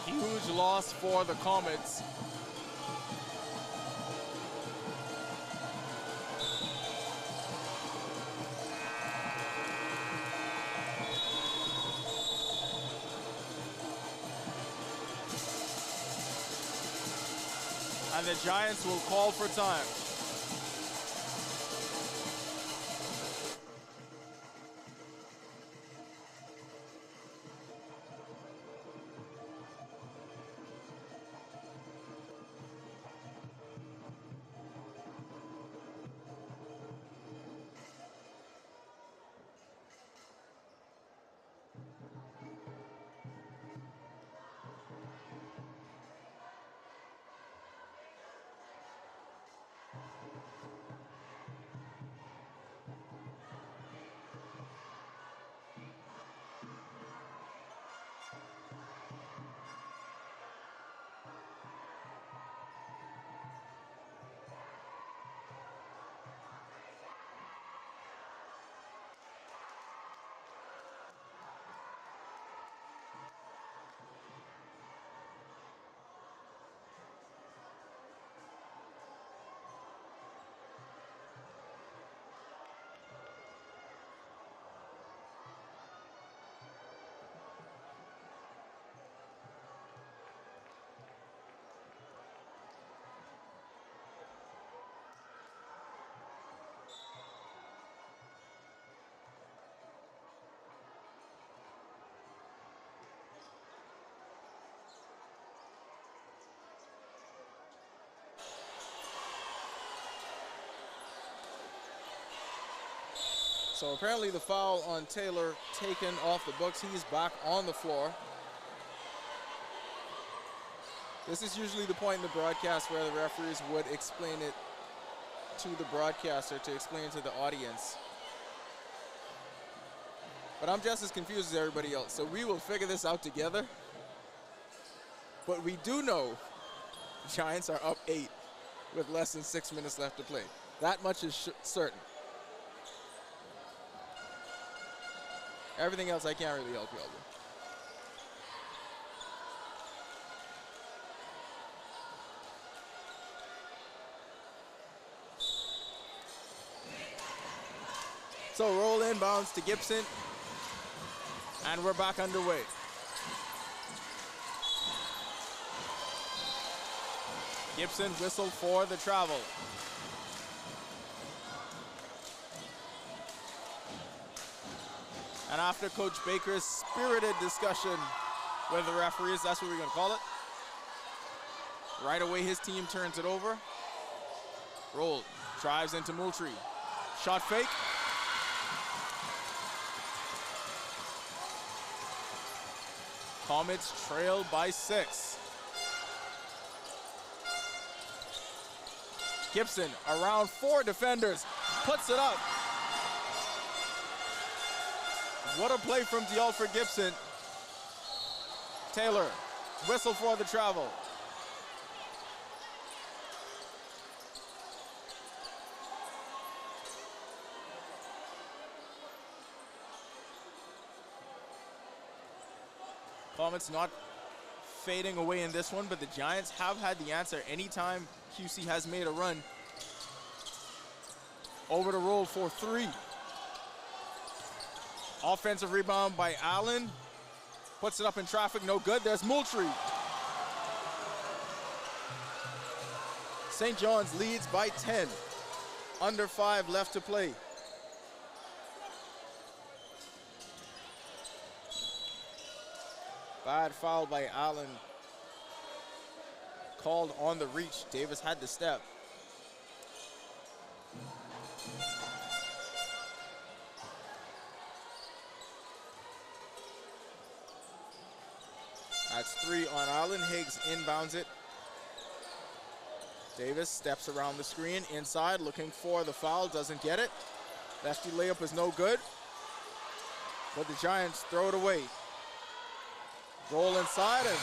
Huge loss for the Comets. And the Giants will call for time. So apparently the foul on Taylor taken off the books. He's back on the floor. This is usually the point in the broadcast where the referees would explain it to the broadcaster to explain to the audience. But I'm just as confused as everybody else, so we will figure this out together. But we do know the Giants are up 8 with less than 6 minutes left to play. That much is certain. Everything else I can't really help you out with. So roll inbounds to Gibson, and we're back underway. Gibson whistled for the travel. And after Coach Baker's spirited discussion with the referees, that's what we're going to call it. Right away, his team turns it over. Roll, drives into Moultrie. Shot fake. Comets trail by 6. Gibson around 4 defenders, puts it up. What a play from DeAlfred Gibson. Taylor, whistle for the travel. Comets not fading away in this one, but the Giants have had the answer anytime QC has made a run. Over to roll for 3. Offensive rebound by Allen. Puts it up in traffic, no good. There's Moultrie. St. John's leads by 10. Under 5 left to play. Bad foul by Allen. Called on the reach. Davis had to step. That's 3 on Allen. Higgs inbounds it. Davis steps around the screen, inside, looking for the foul, doesn't get it. Lefty layup is no good, but the Giants throw it away. Roll inside and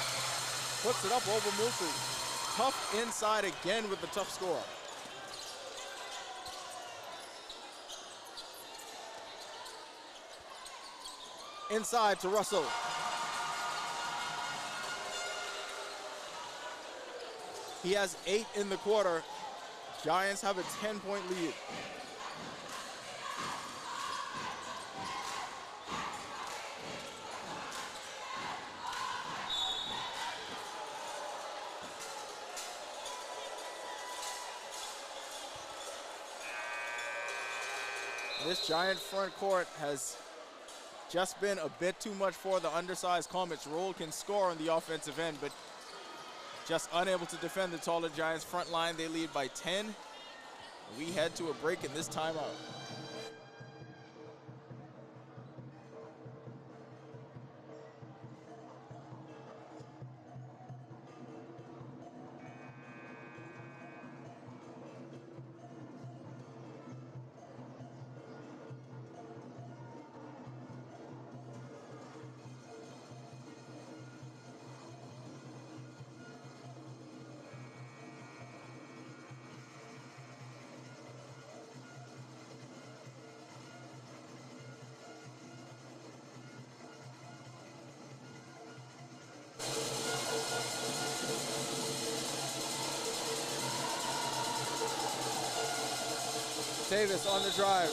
puts it up over Moultrie. Tough inside again with the tough score. Inside to Russell. He has 8 in the quarter. Giants have a 10-point lead. This Giant front court has just been a bit too much for the undersized Comets. Roll can score on the offensive end, but just unable to defend the taller Giants front line. They lead by 10. We head to a break in this timeout. Davis on the drive.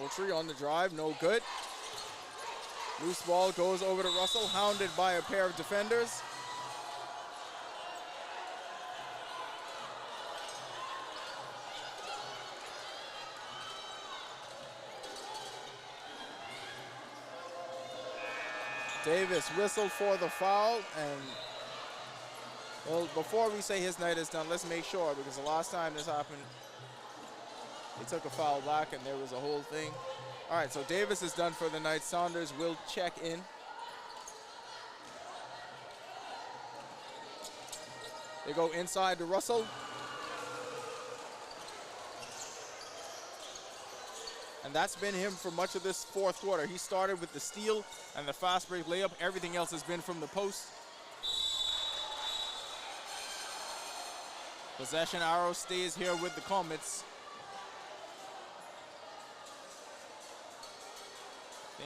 Moultrie on the drive, no good. Loose ball goes over to Russell, hounded by a pair of defenders. Davis whistled for the foul, and well, before we say his night is done, let's make sure, because the last time this happened, he took a foul back and there was a whole thing. All right, so Davis is done for the night. Saunders will check in. They go inside to Russell. And that's been him for much of this fourth quarter. He started with the steal and the fast break layup. Everything else has been from the post. Possession arrow stays here with the Comets.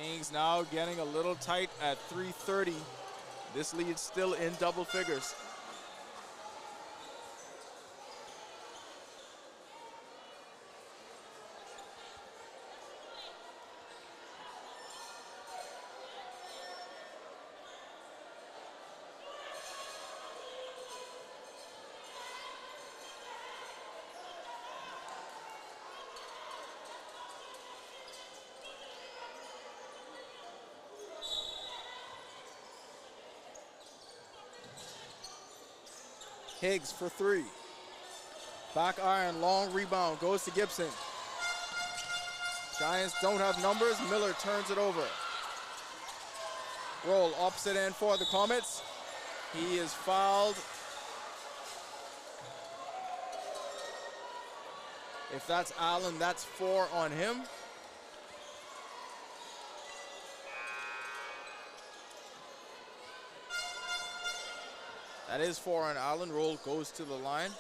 Things now getting a little tight at 3:30. This lead still in double figures. Higgs for three. Back iron, long rebound, goes to Gibson. Giants don't have numbers. Miller turns it over. Roll opposite end for the Comets. He is fouled. If that's Allen, that's 4 on him. That is 4 on Allen. Roll goes to the line.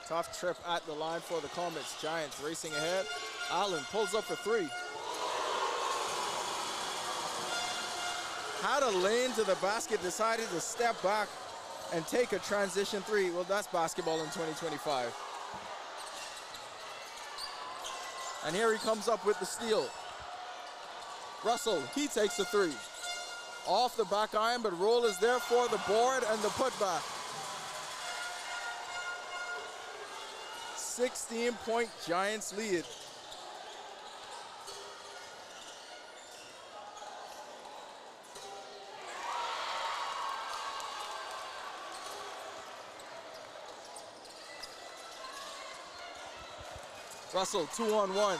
Tough trip at the line for the Comets. Giants racing ahead. Allen pulls up for 3. Had a lane to the basket, decided to step back and take a transition 3. Well, that's basketball in 2025. And here he comes up with the steal. Russell, he takes a 3. Off the back iron, but Roll is there for the board and the putback. 16-point Giants lead. Russell, 2-on-1.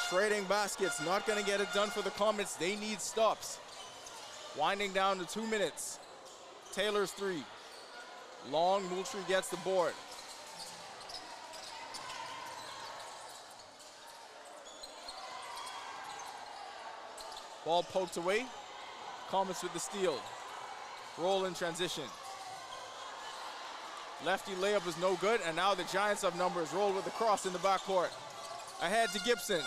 Trading baskets, not going to get it done for the Comets. They need stops. Winding down to 2 minutes. Taylor's 3. Long, Moultrie gets the board. Ball poked away. Comets with the steal. Roll in transition. Lefty layup was no good, and now the Giants have numbers. Roll with the cross in the backcourt. Ahead to Gibson.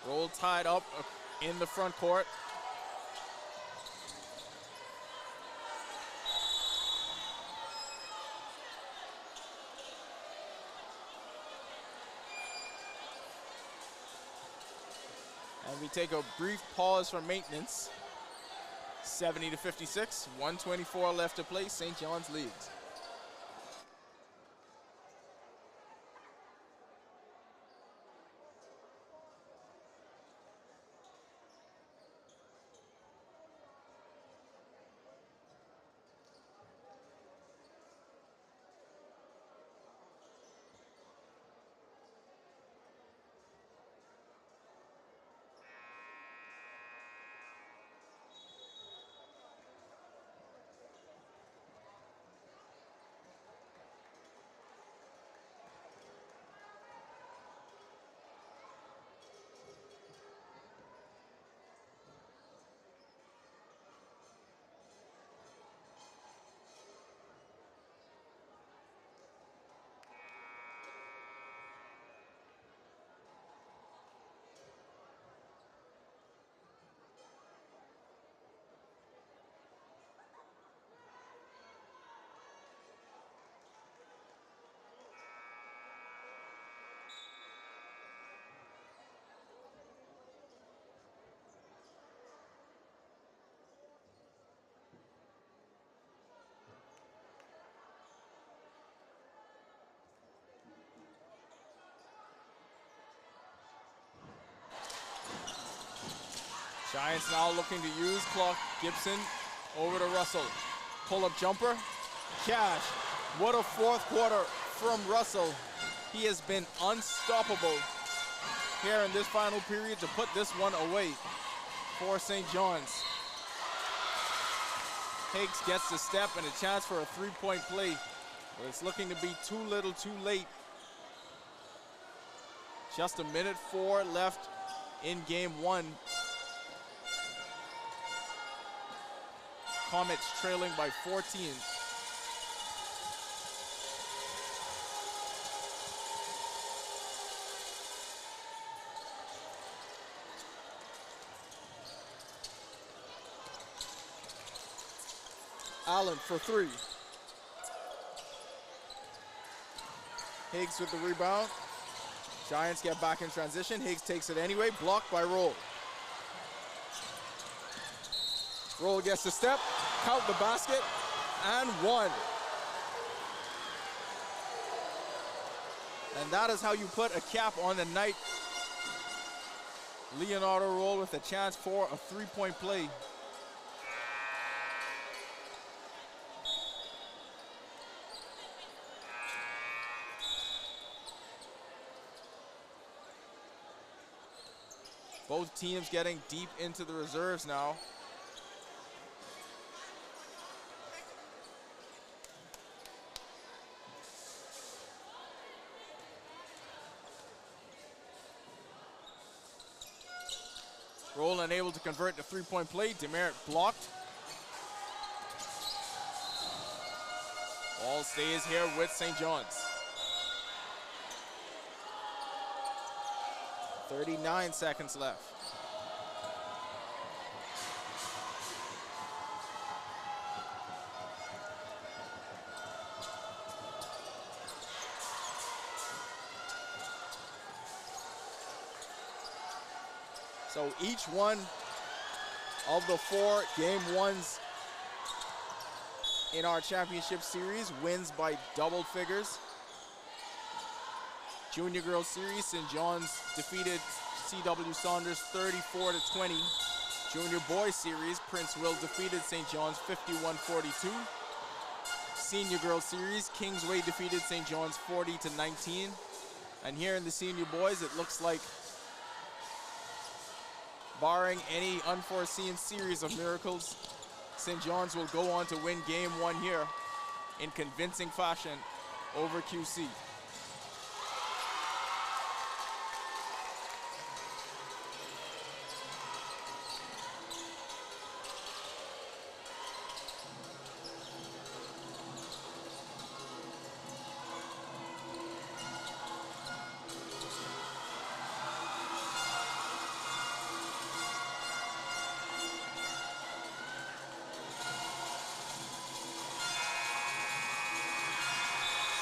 Roll tied up in the front court. And we take a brief pause for maintenance. 70-56, 1:24 left to play. St. John's leads. Giants now looking to use clock. Gibson over to Russell. Pull-up jumper. Cash. What a fourth quarter from Russell. He has been unstoppable here in this final period to put this one away for St. John's. Higgs gets the step and a chance for a three-point play, but it's looking to be too little too late. Just a minute 4 left in game 1. Comets trailing by 14. Allen for 3. Higgs with the rebound. Giants get back in transition. Higgs takes it anyway, blocked by Roll. Roll gets the step, count the basket, and 1. And that is how you put a cap on the night. Leonardo Roll with a chance for a three-point play. Both teams getting deep into the reserves now. Roll unable to convert the three-point play. Demerit blocked. Ball stays here with St. John's. 39 seconds left. So each one of the 4 game 1s in our championship series wins by double figures. Junior girls series, St. John's defeated C.W. Saunders 34-20. Junior boys series, Prince Will defeated St. John's 51-42. Senior girls series, Kingsway defeated St. John's 40-19. And here in the senior boys, it looks like, barring any unforeseen series of miracles, St. John's will go on to win game 1 here in convincing fashion over QC.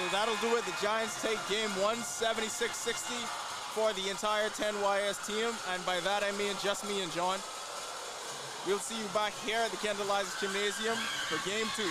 So that'll do it. The Giants take game 1, 76-60 for the entire 10YS team. And by that, I mean just me and John. We'll see you back here at the Kendall Isaacs Gymnasium for game 2.